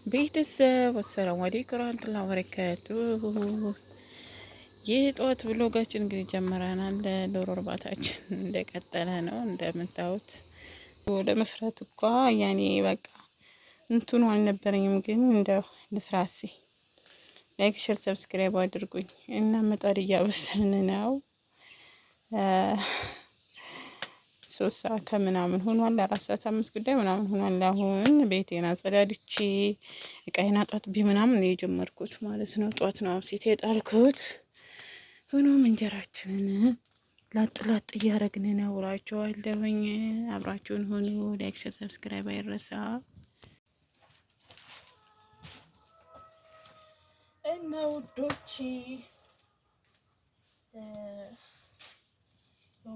ቤተሰብ አሰላሙ አለይኩም ወራህመቱላሂ ወበረካቱ። ይህ ጧት ብሎጋችን እንግዲህ ጀምረናል። ዶሮ እርባታችን እንደቀጠለ ነው። እንደምታዩት ወደ መስራት እኮ ያኔ በቃ እንትኑ አልነበረኝም፣ ግን እንደው ልስራሲ ላይክ፣ ሼር፣ ሰብስክራይብ አድርጉኝ እና ምጣድ እያበሰልን ነው። 3 ሰዓት ከምናምን ሆኗል። 4 ሰዓት 5 ጉዳይ ምናምን ሆኗል። አሁን ቤቴን አጸዳድቼ እቃዬን አጣጥቤ ምናምን ነው የጀመርኩት ማለት ነው። ጧት ነው አብሴት የጣልኩት። ሆኖም እንጀራችንን ላጥ ላጥ እያረግን ነው እላችኋለሁኝ። አብራችሁን ሆኑ። ላይክ፣ ሼር፣ ሰብስክራይብ አይረሳ እና ውዶቼ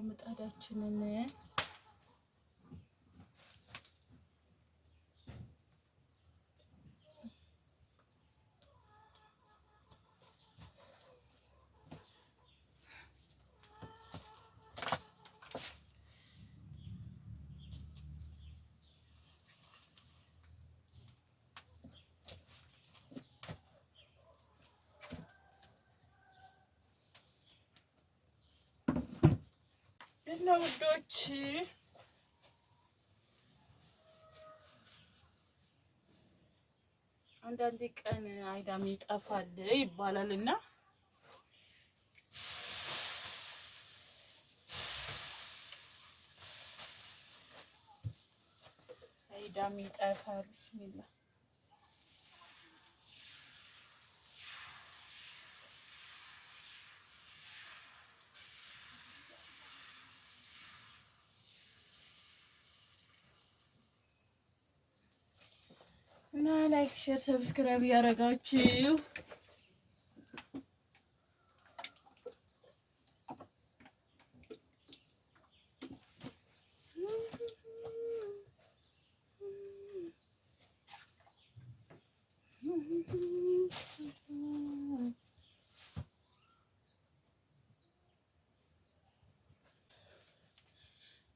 ምጣዳችንን እና ውዶች አንዳንድ ቀን አይዳም ይጠፋል ይባላል እና አይዳም ይጠፋል። ቢስሚላህ እና ላይክ ሼር ሰብስክራይብ ያደረጋችሁ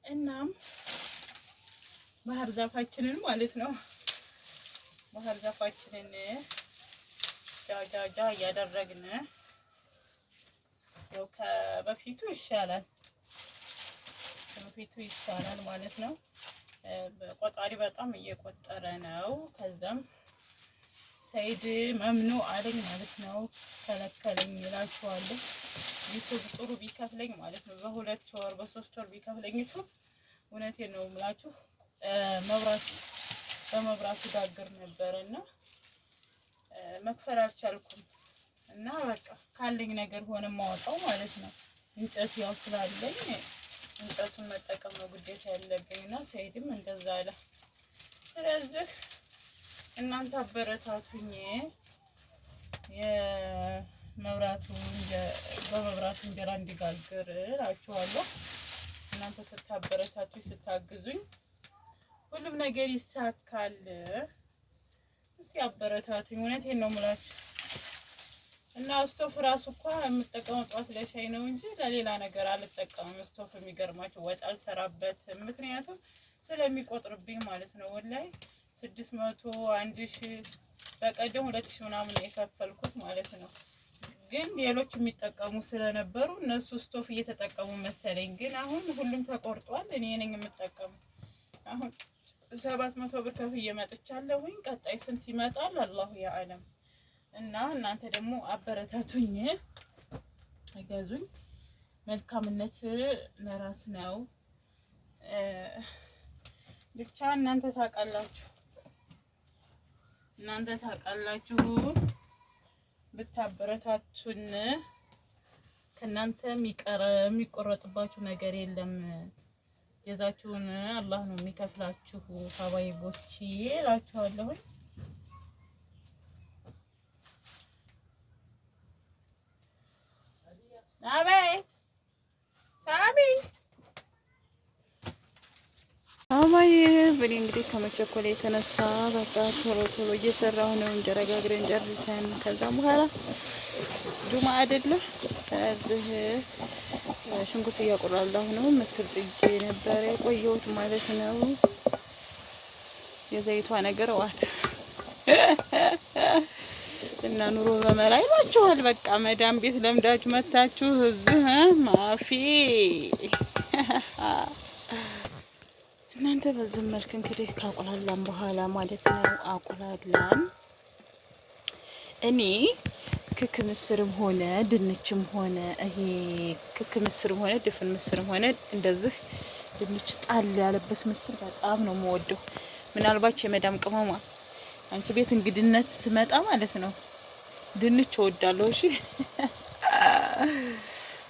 እናም ባህር ዛፋችንን ማለት ነው ባህር ዛፋችንን ጃጃጃ እያደረግን ያው ከበፊቱ ይሻላል ማለት ነው። ቆጣሪ በጣም እየቆጠረ ነው። ከዛም ሰይድ መምኑ አለኝ ማለት ነው። ከለከለኝ እላችኋለሁ። ዩቱብ ጥሩ ቢከፍለኝ ማለት ነው በ2 ወር በ3 ወር ቢከፍለኝ ዩቱብ እውነቴን ነው የምላችሁ በመብራት ጋግር ነበርና መክፈል አልቻልኩም እና በቃ ካለኝ ነገር ሆነ ማወጣው ማለት ነው። እንጨት ያው ስላለኝ እንጨቱን መጠቀም ነው ግዴታ ያለብኝና ሰይድም እንደዛ አለ። ስለዚህ እናንተ አበረታቱኝ። በመብራት እንጀራ እንዲጋግር እላችኋለሁ። እናንተ ስታበረታቱኝ ስታግዙኝ ሁሉም ነገር ይሳካል። እስኪ አበረታቱኝ። እውነቴን ነው የምላችሁ እና ስቶፍ ራሱ እኮ የምጠቀመው ጧት ለሻይ ነው እንጂ ለሌላ ነገር አልጠቀምም። ስቶፍ የሚገርማችሁ ወጥ አልሰራበትም፣ ምክንያቱም ስለሚቆጥርብኝ ማለት ነው። ወላሂ 600 1000 በቀደም 2000 ምናምን የከፈልኩት ማለት ነው። ግን ሌሎች የሚጠቀሙ ስለነበሩ እነሱ ስቶፍ እየተጠቀሙ መሰለኝ። ግን አሁን ሁሉም ተቆርጧል። እኔ ነኝ የምጠቀመው። አሁን 700 ብር ከፍዬ መጥቻለሁኝ። ቀጣይ ስንት ይመጣል አላሁ ያዓለም። እና እናንተ ደግሞ አበረታቱኝ፣ እገዙኝ። መልካምነት ለራስ ነው። ብቻ እናንተ ታውቃላችሁ ብታበረታቱን ከእናንተ የሚቆረጥባችሁ ነገር የለም። ጀዛችሁን አላህ ነው የሚከፍላችሁ። ሀባይቦቼ እላችኋለሁ። በኔ እንግዲህ ከመቸኮል የተነሳ በቃ ቶሎ እየሰራሁ ነው። እንጀራ ጋግረን ጨርሰን ከዛም በኋላ ጁማ አይደለም እዚህ ሽንኩርት እያቆራለሁ ነው። ምስር ጥጄ ነበር የቆየሁት ማለት ነው። የዘይቷ ነገር ዋት እና ኑሮ በመላ ይሏችኋል። በቃ መዳም ቤት ለምዳችሁ መታችሁ እዚህ ማፊ እናንተ በዚህ መልክ እንግዲህ ካቁላላን በኋላ ማለት ነው አቁላላን። እኔ ክክ ምስርም ሆነ ድንችም ሆነ ይሄ ክክ ምስርም ሆነ ድፍን ምስርም ሆነ እንደዚህ ድንች ጣል ያለበት ምስር በጣም ነው የምወደው። ምናልባት የመዳም ቅመሟ አንቺ ቤት እንግድነት ስመጣ ማለት ነው ድንች እወዳለሁ። እሺ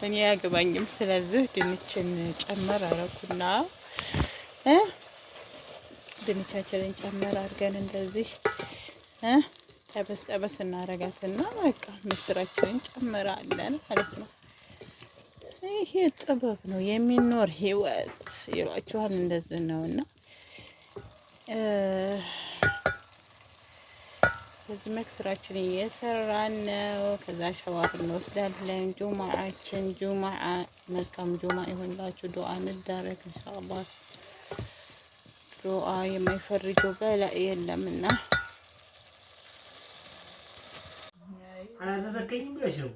እኔ አያገባኝም። ስለዚህ ድንችን ጨመር አረኩና ድንቻችንን ጨመር አድርገን እንደዚህ ጠበስ ጠበስ እናረጋትና በቃ ምስራችንን ጨምራለን ማለት ነው። ይሄ ጥበብ ነው የሚኖር ህይወት ይሏችኋል። እንደዚህ ነውና በዚህ መልክ ስራችን እየሰራን ነው። ከዛ ሸዋር እንወስዳለን። ጁማዓችን ጁማዓ መልካም ጁማ ይሁንላችሁ። ዱአ እንዳረግ ኢንሻአላህ። ዱአ የማይፈርጀው በላ የለምና አላደረከኝም ብለሽ ነው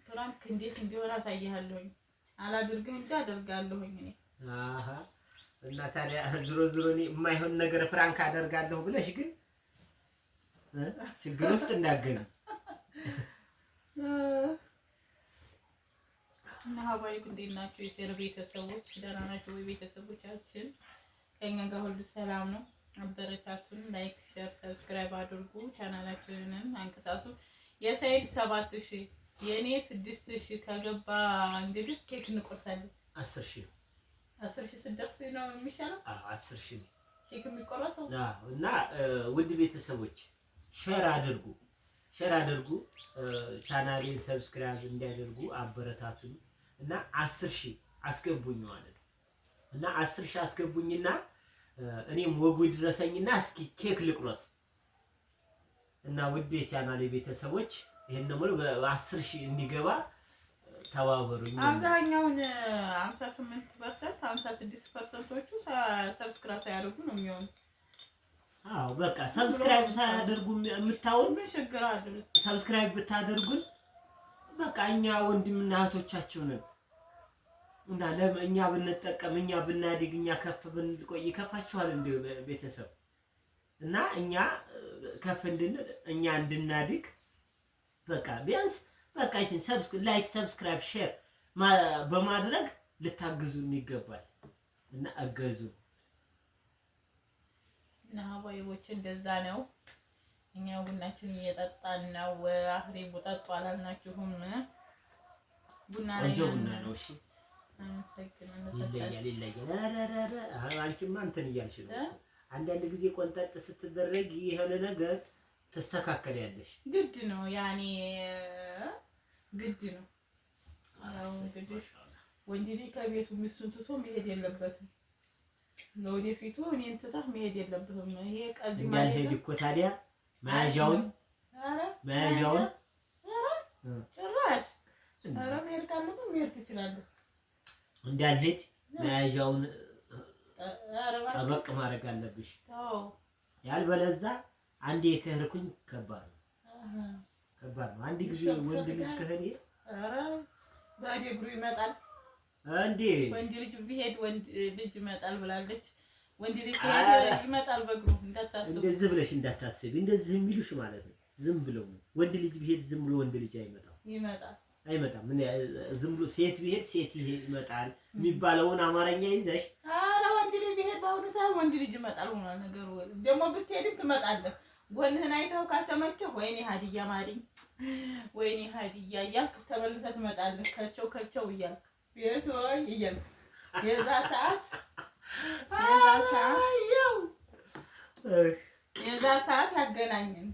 ፍራንክ እንዴት እንዲሆን አሳይሃለሁኝ። አላድርግም እንጂ አደርጋለሁኝ እኔ እና ታዲያ ዙሮ እኔ የማይሆን ነገር ፍራንክ አደርጋለሁ ብለሽ ግን ችግር ውስጥ እንዳገና እና ሀባይ እንዴት ናችሁ? የሴር ቤተሰቦች ደህና ናችሁ ወይ? ቤተሰቦቻችን ከኛ ጋር ሁሉ ሰላም ነው። አበረታቱን። ላይክ፣ ሼር፣ ሰብስክራይብ አድርጉ። ቻናላችንን አንቀሳሱ። የሰይድ 7000 የኔ 6000 ከገባ እንግዲህ ኬክ እንቆርሳለን። 10000 ስደርስ ነው የሚሻለው። 10000 ኬክ የሚቆረሰው እና ውድ ቤተሰቦች ሼር አድርጉ ቻናሌን ሰብስክራይብ እንዲያደርጉ አበረታቱኝ እና 10000 አስገቡኝ ማለት ነው። እና 10000 አስገቡኝና እኔም ወጉ ድረሰኝና እስኪ ኬክ ልቁረስ እና ውድ የቻናሌ ቤተሰቦች ይሄን ነው በ10000 እንዲገባ ተባበሩኝ። አብዛኛውን 58% 56%ዎቹ ሰብስክራይብ ሳያደርጉ ነው የሚሆነው። አዎ በቃ ሰብስክራይብ ሳያደርጉ የምታውን ችግር አይደል? ሰብስክራይብ ብታደርጉን በቃ እኛ ወንድምና እህቶቻችሁ ነን እና እኛ ብንጠቀም እኛ ብናድግ እኛ ከፍ ብንቆይ ይከፋችኋል እንደ ቤተሰብ እና እኛ ከፍ እንድንል እኛ እንድናድግ በቃ ቢያንስ በቃ ይችን ላይክ ሰብስክራይብ ሼር በማድረግ ልታግዙን ይገባል እና አገዙ እና ሀባይቦች እንደዛ ነው። እኛ ቡናችን እየጠጣን ነው። አፍሬ ቡጠጡ አላልናችሁም? ቡና ነው። እሺ ይለያል። አንቺማ እንትን እያልሽ ነው። አንዳንድ ጊዜ ቆንጠጥ ስትደረግ የሆነ ነገር ተስተካከለያለሽ። ግድ ነው ያኔ ግድ ነው። ያው እንግዲህ ወንድ ልጅ ከቤቱ ሚስቱን ትቶ መሄድ የለበትም። ለወደፊቱ እኔን ትተህ መሄድ የለብህም። ይሄ ቀልድ ማለት ነው እኮ ታዲያ መያዣውን ጭራሽ ኧረ መሄድ ካለብህ መሄድ ትችላለህ። እንዳልሄድ መያዣውን ጠበቅ ማድረግ አለብሽ። ያልበለዛ አንዴ ከህርኩኝ ከባድ ነው። አንድ ጊዜ ወንድ ልጅ ከሄደ ኧረ ባዶ እግሩ ይመጣል እንዴ። ወንድ ልጅ ቢሄድ ወንድ ልጅ ይመጣል ብላለች። ወንድ ልጅ ከሄደ ይመጣል በእግሩ። እንዳታስብ፣ እንደዚህ ብለሽ እንዳታስቢ። እንደዚህ የሚሉሽ ማለት ነው ዝም ብለው ነው። ወንድ ልጅ ቢሄድ ዝም ብሎ ወንድ ልጅ አይመጣም። ምን ዝም ብሎ ሴት ቢሄድ ሴት ይመጣል የሚባለውን አማርኛ ይዘሽ ኧረ ወንድ ልጅ ቢሄድ በአሁኑ ሰዓት ወንድ ልጅ ይመጣል ሆኗል ነገሩ። ደግሞ ብትሄድም ትመጣለህ። ጎንህን አይተው ካልተመቸህ ወይኔ ሀዲያ ማሪኝ፣ ወይኔ ሀዲያ እያልክ ተመልሰህ ትመጣለህ። ከቸው እያልክ ቤት ወይ እያልክ የዛ ሰዓት ያገናኘን